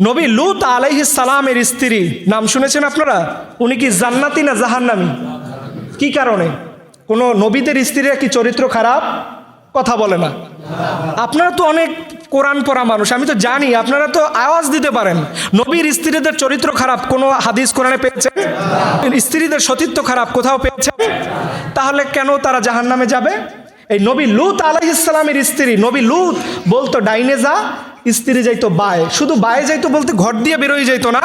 নবী লূত আলাইহিস সালামের স্ত্রী নাম শুনেছেন আপনারা? উনি কি জান্নাতি না জাহান্নামী? কি কারণে? কোনো নবীদের স্ত্রীরা কি চরিত্র খারাপ? কথা বলে না। আপনারা তো অনেক কোরআন পড়া মানুষ, আমি তো জানি, আপনারা তো আওয়াজ দিতে পারেন। নবীর স্ত্রীদের চরিত্র খারাপ কোনো হাদিস কোরআনে পেয়েছেন? স্ত্রীদের সতীত্ব খারাপ কোথাও পেয়েছেন? তাহলে কেন তারা জাহান্নামে যাবে? এই নবী লূত আলাইহিস সালামের স্ত্রী, নবী লূত বলতো ডাইনে যা, স্ত্রী যাইতো বায়ে। শুধু বায়ে যাইতো বলতে ঘর দিয়ে বেরোয় যাইতো না,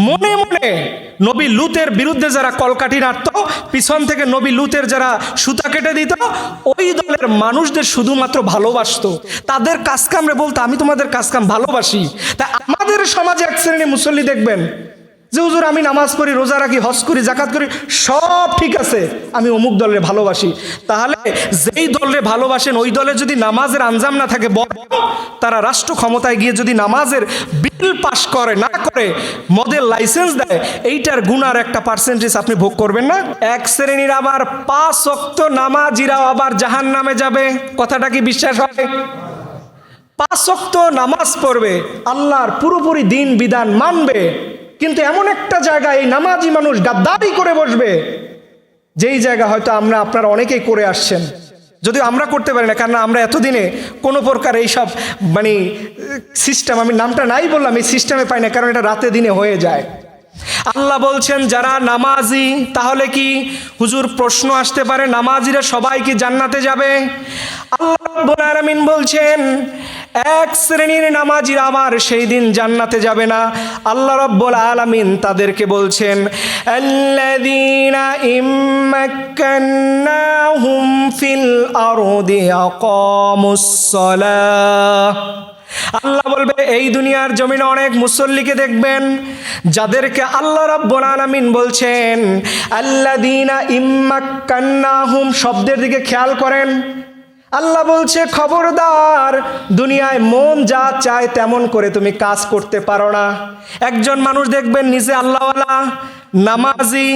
মনে মনে নবী লূতের বিরুদ্ধে যারা কলকাঠি নাড়ত, পিছন থেকে নবী লূতের যারা সুতা কেটে দিত, ওই দলের মানুষদের শুধুমাত্র ভালোবাসতো। তাদের কাজকামরে বলতো আমি তোমাদের কাজকাম ভালোবাসি। তাই আমাদের সমাজে এক শ্রেণী মুসল্লি দেখবেন যে হুজুর আমি নামাজ পড়ি, রোজা রাখি, হজ করি, জাকাত করি, সব ঠিক আছে, আমি অমুক দলের ভালোবাসি। তাহলে যেই দলের ভালোবাসেন ওই দলে যদি নামাজের আঞ্জাম না থাকে, তারা রাষ্ট্র ক্ষমতায় গিয়ে যদি নামাজের বিল পাস করে না করে মদের লাইসেন্স দেয়, এইটার গুনার একটা পার্সেন্টেজ আপনি ভোগ করবেন না? এক শ্রেণীর আবার 5 ওয়াক্ত নামাজিরাও আবার জাহান্নামে যাবে। কথাটা কি বিশ্বাস হয়? 5 ওয়াক্ত নামাজ পড়বে, আল্লাহর পুরোপুরি দিন বিধান মানবে, কিন্তু এমন একটা জায়গায় এই নামাজি মানুষ গাদ্দারি করে বসবে, যেই জায়গা হয়তো আপনারা অনেকেই করে আসছেন, যদিও আমরা করতে পারি না, কারণ আমরা এতদিনে কোনো প্রকার এইসব সিস্টেম, আমি নামটা নাই বললাম, এই সিস্টেমে পাই না, কারণ এটা রাতে দিনে হয়ে যায়। আল্লাহ বলছেন যারা নামাজি, তাহলে কি হুজুর প্রশ্ন আসতে পারে নামাজিরা সবাই কি জান্নাতে যাবে? আল্লাহ রাব্বুল আলামিন বলছেন এক শ্রেণীর নামাজিরা আমার সেই দিন জান্নাতে যাবে না। আল্লাহ রাব্বুল আলামিন তাদেরকে বলছেন আল্লাযীনা ইম্মাক্কান্নাহুম ফিল আরদি আকামুস সালাহ। আল্লাহ বলবে এই দুনিয়ার জমিনে অনেক মুসল্লিকে দেখবেন যাদেরকে আল্লাহ রাব্বুল আলামিন বলছেন আল্লাযীনা ইম্মাক্কান্নাহুম, শব্দের দিকে খেয়াল করেন। আল্লাহ বলছে খবরদার, দুনিয়ায় মন যা চায় তেমন করে তুমি কাজ করতে পারো না। একজন মানুষ দেখবেন নিজে আল্লাহওয়ালা, নামাজি,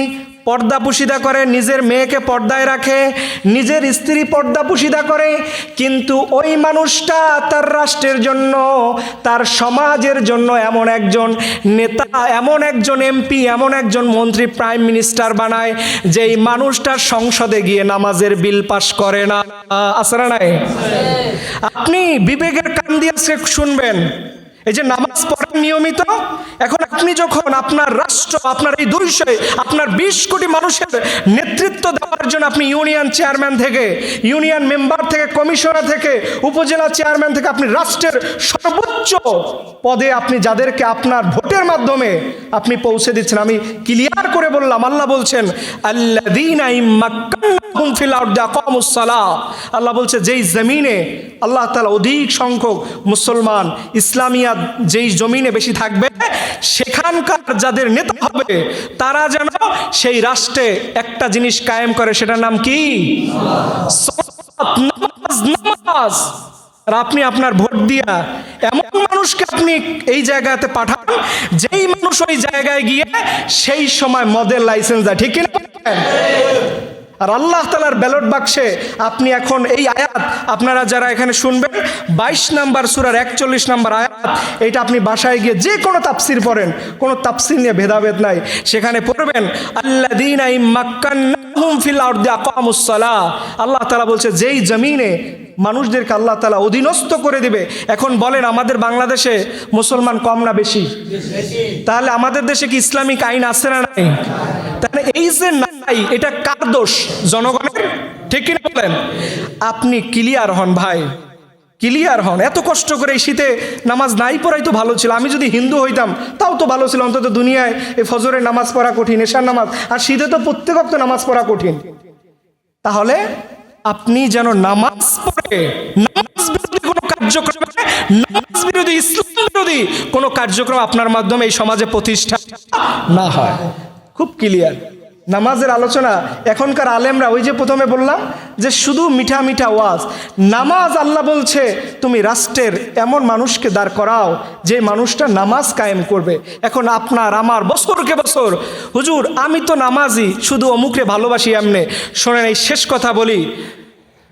পর্দা পুশিদা করে, নিজের মেয়েকে পর্দায় রাখে, নিজের স্ত্রী পর্দা পুশিদা করে, কিন্তু ওই মানুষটা তার রাষ্ট্রের জন্য, তার সমাজের জন্য এমন একজন নেতা, এমন একজন এমপি, এমন একজন মন্ত্রী, প্রাইম মিনিস্টার বানায়, যেই মানুষটার সংসদে গিয়ে নামাজের বিল পাস করে না। আসরা নাই? আপনি বিবেকের কান দিয়ে শুনবেন, এই যে নামাজ পড়েন নিয়মিত, এখন আপনি যখন আপনার রাষ্ট্র, আপনার এই দুইশো, আপনার 20 কোটি মানুষের নেতৃত্ব দেওয়ার জন্য আপনি ইউনিয়ন চেয়ারম্যান থেকে, ইউনিয়ন মেম্বার থেকে, কমিশনার থেকে, উপজেলা চেয়ারম্যান থেকে, আপনি রাষ্ট্রের সর্বোচ্চ পদে আপনি যাদেরকে আপনার ভোটের মাধ্যমে আপনি পৌঁছে দিচ্ছেন, আমি ক্লিয়ার করে বললাম, আল্লাহ বলছেন আল্লাযীনা ইম্মাক্কান্নাহুম ফিল আরদি আকামুস সালাহ। আল্লাহ বলছে যেই জমিনে আল্লাহ তাআলা অধিক সংখ্যক মুসলমান, ইসলামিয়া যেই জমিনে বেশি থাকবে, সেখানকার যাদের নেতা হবে তারা যেন সেই রাষ্ট্রে একটা জিনিস কায়েম করে, সেটার নাম কি? নামাজ। আর আপনি আপনার ভোট দিয়া এমন মানুষকে আপনি এই জায়গাতে পাঠান, যেই মানুষ ওই জায়গায় গিয়ে সেই সময় মদের লাইসেন্স দেয়, ঠিক কিনা? আর আল্লাহ তাআলার ব্যালট বাক্সে আপনি এখন এই আয়াত, আপনারা যারা এখানে শুনবেন, 22 নম্বর সূরার 41 নম্বর আয়াত, এটা আপনি বাসায় গিয়ে যে কোনো তাফসির পড়েন, কোনো তাফসির নিয়ে ভেদাভেদ নাই, সেখানে পড়বেন আল্লাযীনা ইম্মাক্কান্নাহুম ফিল আরদি আকামুস সালাহ। আল্লাহ তাআলা বলছে যেই জমিনে মানুষদেরকে আল্লাহ তাআলা অধীনস্থ করে দিবে। এখন বলেন আমাদের বাংলাদেশে মুসলমান কম না বেশি? তাহলে আমাদের দেশে কি ইসলামিক আইন আছে না নাই? তাহলে এই যে নাই, এটা কার দোষ? জনগণের, ঠিক কিনা বলেন? আপনি ক্লিয়ার হন ভাই, ক্লিয়ার হন। এত কষ্ট করে এই শীতে নামাজ নাই পড়াই তো ভালো ছিল। আমি যদি হিন্দু হইতাম তাও তো ভালো ছিল, অন্তত দুনিয়ায় এই ফজরের নামাজ পড়া কঠিন, এশার নামাজ, আর শীতে তো প্রত্যেক ওয়াক্ত নামাজ পড়া কঠিন। তাহলে আপনি যেন নামাজ পড়ে নামাজ বিরোধী কোনো কার্যক্রম, নামাজ বিরোধী, ইসলাম বিরোধী কোনো কার্যক্রম আপনার মাধ্যমে এই সমাজে প্রতিষ্ঠা না হয়। খুব ক্লিয়ার নামাজের আলোচনা। এখনকার আলেমরা, ওই যে প্রথমে বললাম যে শুধু মিঠা মিঠা ওয়াজ, নামাজ আল্লাহ বলছে তুমি রাষ্ট্রের এমন মানুষকে দাঁড় করাও যে মানুষটা নামাজ কায়েম করবে। এখন আপনার আমার বছরকে বছর, হুজুর আমি তো নামাজি, শুধু অমুকরে ভালোবাসি, এমনে শোনেন এই শেষ কথা বলি,